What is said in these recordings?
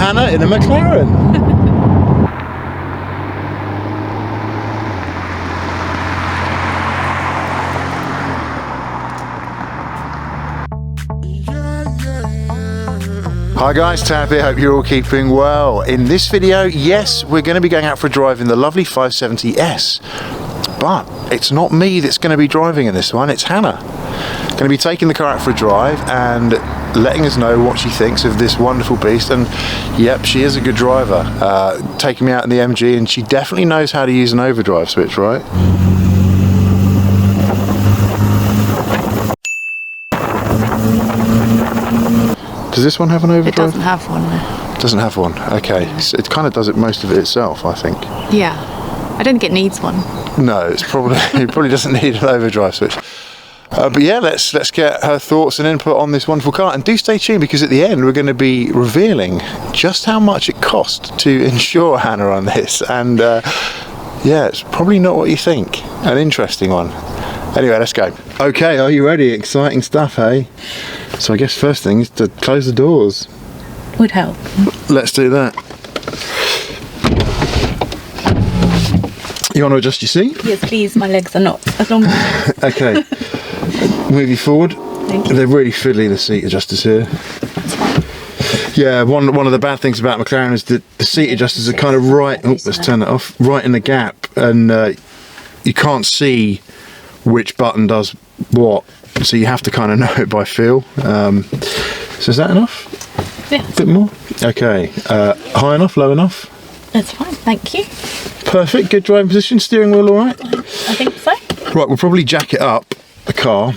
Hannah in a McLaren. Hi guys, Tab here, hope you're all keeping well. In this video, yes, we're going to be going out for a drive in the lovely 570S, but it's not me that's going to be driving in this one, it's Hannah. Going to be taking the car out for a drive and letting us know what she thinks of this wonderful beast. And yep, she is a good driver, taking me out in the MG, and she definitely knows how to use an overdrive switch, right? Does this one have an overdrive? It doesn't have one, no. It doesn't have one, okay. So it kind of does it most of it itself, I think. Yeah, I don't think it needs one. No, it's probably it probably doesn't need an overdrive switch. But yeah, let's get her thoughts and input on this wonderful car. And do stay tuned, because at the end we're going to be revealing just how much it cost to insure Hannah on this. And yeah, it's probably not what you think. An interesting one. Anyway, let's go. Okay, are you ready? Exciting stuff, hey? So I guess first thing is to close the doors. Would help. Let's do that. You want to adjust your seat? Yes, please. My legs are not as long as... Okay. Move you forward. Thank you. They're really fiddly, the seat adjusters here. That's fine. Yeah, one of the bad things about McLaren is that the seat adjusters are kind of right... Oh, let's turn it off. Right in the gap. And you can't see which button does what. So you have to kind of know it by feel. So is that enough? Yeah. A bit more? Okay. High enough? Low enough? That's fine, thank you. Perfect. Good driving position. Steering wheel all right? I think so. Right, we'll probably jack it up, the car.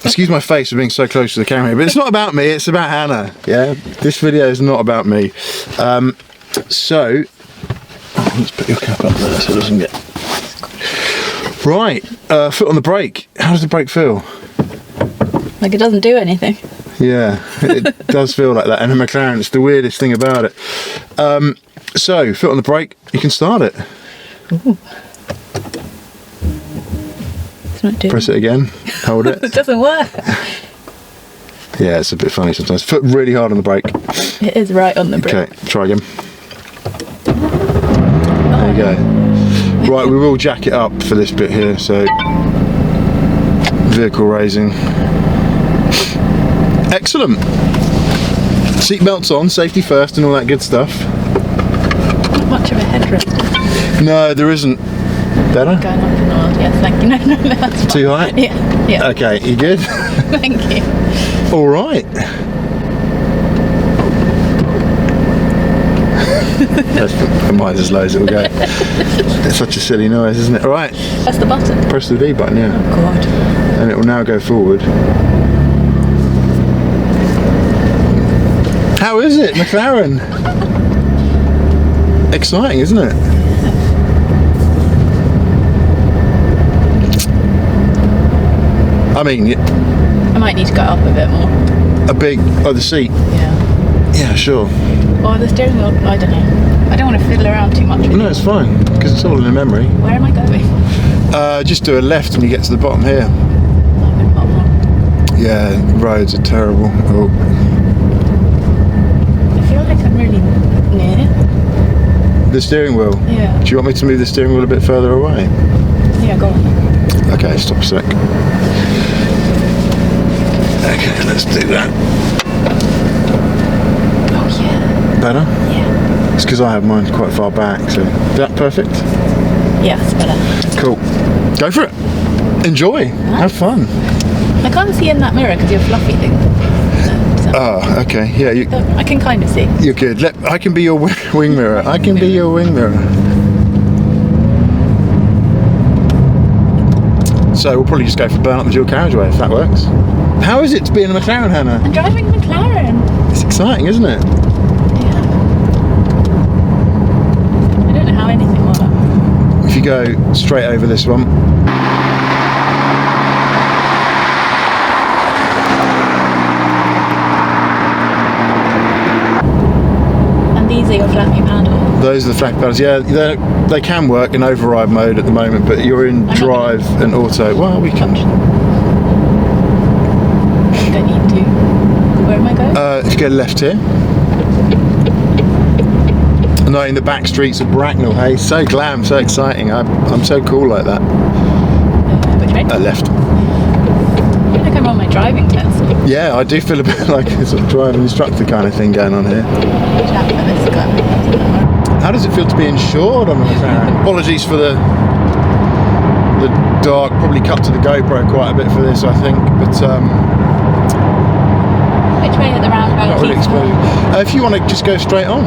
Excuse my face for being so close to the camera, but it's not about me, it's about Hannah. Yeah, this video is not about me. So, let's put your cap up there so it doesn't get... Right, foot on the brake. How does the brake feel? Like it doesn't do anything. Yeah, it does feel like that. And a McLaren, it's the weirdest thing about it. So, foot on the brake, you can start it. Ooh. It's not doing... Press it again, hold it. It doesn't work. Yeah, it's a bit funny sometimes. Foot really hard on the brake. It is right on the brake. Okay, try again. There you go. Right, we will jack it up for this bit here, so vehicle raising. Excellent. Seatbelts on, safety first and all that good stuff. Not much of a headrest. No, there isn't. Better? Going up in the world, yes, thank you. No, that's fine. Too high? Yeah. Okay, you good? Thank you. All right. Mine's as low as it will go. It's such a silly noise, isn't it? All right. Press the button. Press the V button, yeah. Oh God. And it will now go forward. How is it, McLaren? Exciting, isn't it? I mean, I might need to go up a bit more. the seat. Yeah. Yeah, sure. Or the steering wheel, I don't know. I don't want to fiddle around too much with No, it's fine, because it's all in the memory. Where am I going? Just do a left and you get to the bottom here. I'm in bottom one. Yeah, roads are terrible. Oh. I feel like I'm really near. The steering wheel? Yeah. Do you want me to move the steering wheel a bit further away? Yeah, go on. Okay, stop a sec. Okay, let's do that. Oh yeah. Better? Yeah. It's because I have mine quite far back, so... Is that perfect? Yeah, it's better. Cool. Go for it. Enjoy. Have fun. I can't see in that mirror because you're fluffy thing. Ah, okay. Yeah, I can kind of see. you're good. I can be your wing mirror. I can be your wing mirror. So we'll probably just go for burn up the dual carriageway if that works. How is it to be in a McLaren, Hannah? I'm driving a McLaren. It's exciting, isn't it? Yeah. I don't know how anything works. If you go straight over this one. And these are your flappy paddles. Those are the flappy paddles. Yeah, they can work in override mode at the moment, but you're in drive and auto. Well, we can. I don't need to. Where am I going? If you go left here. Knowing the back streets of Bracknell, hey, so glam, so exciting. I'm so cool like that. Which way? Left. I feel like I'm on my driving test. Yeah, I do feel a bit like a sort of driving instructor kind of thing going on here. Chat for this guy. How does it feel to be insured on the McLaren? Apologies for the dark, probably cut to the GoPro quite a bit for this, I think, but Which way at the roundabout? not really exposed. If you want to just go straight on.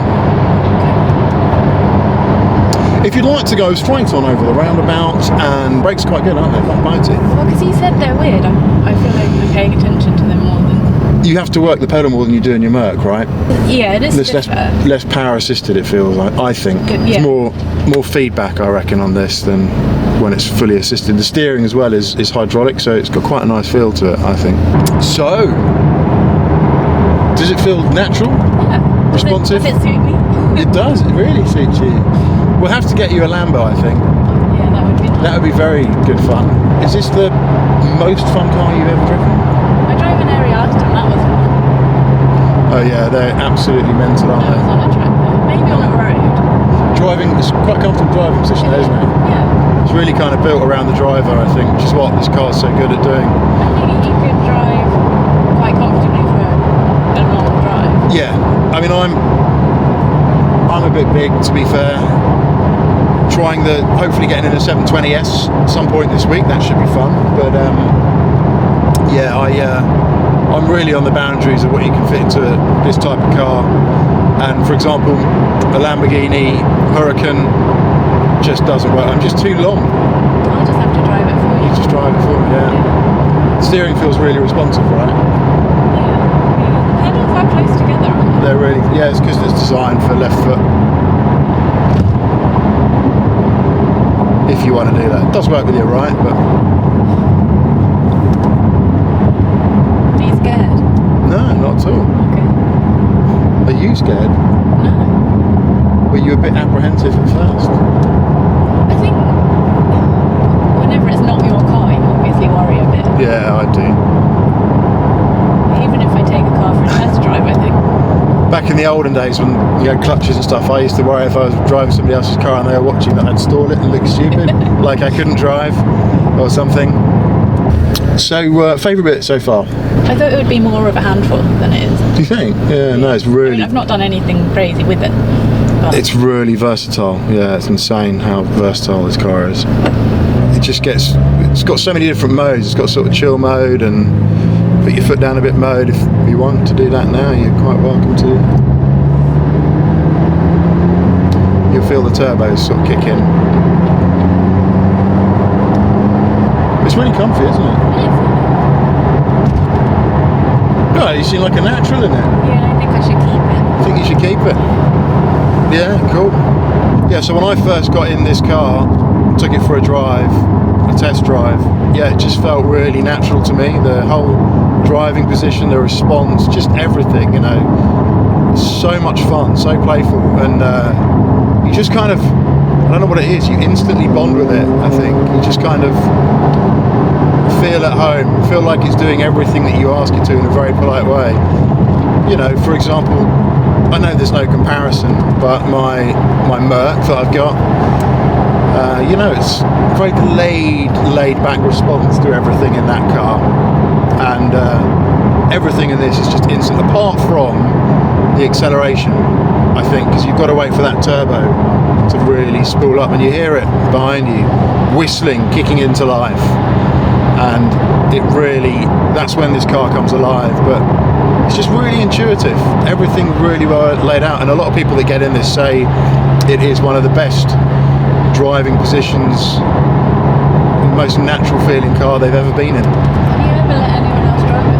If you'd like to go straight on over the roundabout, and brakes are quite good, aren't they? Quite mighty. Well, because he said they're weird. I feel like I'm paying attention to them more than... You have to work the pedal more than you do in your Merc, right? Yeah, it is There's less power assisted, it feels like, I think. Yeah. There's more feedback, I reckon, on this than when it's fully assisted. The steering as well is hydraulic, so it's got quite a nice feel to it, I think. So, does it feel natural? Yeah. Responsive? Does it suit me? It does, it really suits you. We'll have to get you a Lambo, I think. Yeah, that would be nice. That would be very good fun. Is this the most fun car you've ever driven? I drove an Ariaston, that was fun. Oh yeah, they're absolutely mental, aren't That was they? on a track though. Maybe on a road. Driving, it's quite a comfortable driving position, isn't it? Yeah. It's really kind of built around the driver, I think, which is what this car's so good at doing. I think you could drive quite comfortably for a long drive. Yeah, I mean, I'm a bit big, to be fair. Hopefully getting in a 720S at some point this week. That should be fun. But yeah, I'm really on the boundaries of what you can fit into this type of car. And for example, a Lamborghini Huracan just doesn't work. I'm just too long. I'll just have to drive it for you. You just drive it for me, yeah. Steering feels really responsive, right? Yeah. The pedals are close together, aren't they? They're really, yeah, it's because it's designed for left foot. If you want to do that. It does work with your right, but... Are you scared? No, not at all. Okay. Are you scared? No. Were you a bit apprehensive at first? I think whenever it's not your car, you obviously worry a bit. Yeah, I do. Even if I take a car for a test drive, I think. Back in the olden days when you had clutches and stuff, I used to worry if I was driving somebody else's car and they were watching that I'd stall it and look stupid, like I couldn't drive or something. So, favourite bit so far? I thought it would be more of a handful than it is. Do you think? Yeah, no, it's I really... mean, I've not done anything crazy with it. But It's really versatile. Yeah, it's insane how versatile this car is. It's got so many different modes. It's got sort of chill mode and put your foot down a bit mode. If you want to do that now, you're quite welcome to. You'll feel the turbos sort of kick in. It's really comfy, isn't it? Oh, you seem like a natural in it. yeah, I think I should keep it. I think you should keep it. Yeah, cool. Yeah, so when I first got in this car, took it for a test drive, yeah, it just felt really natural to me. The whole driving position, the response, just everything, you know. So much fun, so playful, and you just kind of, I don't know what it is, you instantly bond with it, I think. You just kind of feel at home, feel like it's doing everything that you ask it to in a very polite way. You know, for example, I know there's no comparison, but my Merc that I've got, you know, it's very laid back response to everything in that car, and everything in this is just instant, apart from the acceleration, I think, because you've got to wait for that turbo to really spool up, and you hear it behind you whistling, kicking into life, and that's when this car comes alive. But it's just really intuitive, everything really well laid out, and a lot of people that get in this say it is one of the best driving positions, most natural feeling car they've ever been in. Have you ever let anyone else drive it?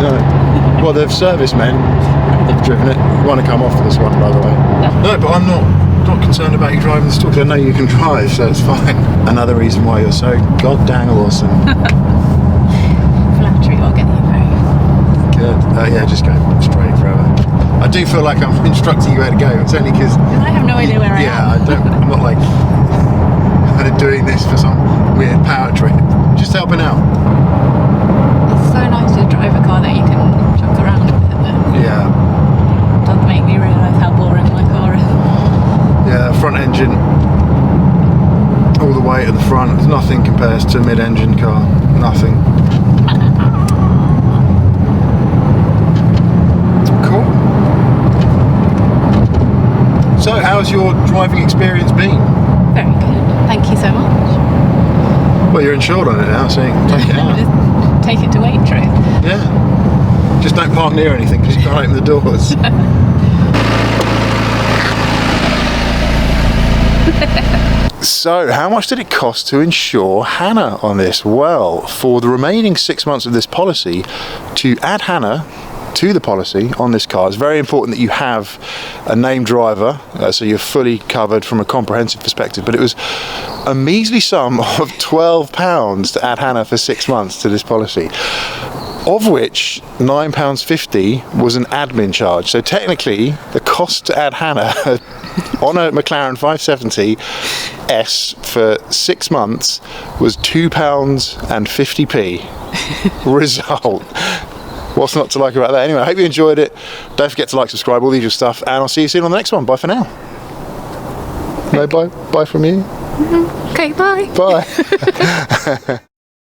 No. Well, the servicemen have driven it. Want to come off this one, by the way. No, but I'm not concerned about you driving this talk. I know you can drive, so it's fine. Another reason why you're so god dang awesome. Flattery will get you very. Good. Yeah, just go straight forever. I do feel like I'm instructing you where to go. It's only because I have no idea where I am. Yeah, I'm not like kind of doing this for some weird power trick. Just helping out. It's so nice to drive a car that you can chuck around with it, though. Yeah. It does make me realise how boring my car is. weight at the front. Nothing compares to a mid-engine car. Nothing. Cool. So, how's your driving experience been? Very good. Thank you so much. Well, you're insured on it now, so you can take it out. Just take it to Waitrose. Yeah. Just don't park near anything because you can't open the doors. So, how much did it cost to insure Hannah on this? Well, for the remaining 6 months of this policy, to add Hannah to the policy on this car, it's very important that you have a named driver, so you're fully covered from a comprehensive perspective, but it was a measly sum of £12 to add Hannah for 6 months to this policy, of which £9.50 was an admin charge. So technically the cost to add Hannah on a McLaren 570S for 6 months was £2.50. Result. What's not to like about that? Anyway, I hope you enjoyed it. Don't forget to like, subscribe, all the usual stuff, and I'll see you soon on the next one. Bye for now. No, bye from you. Okay, bye. Bye.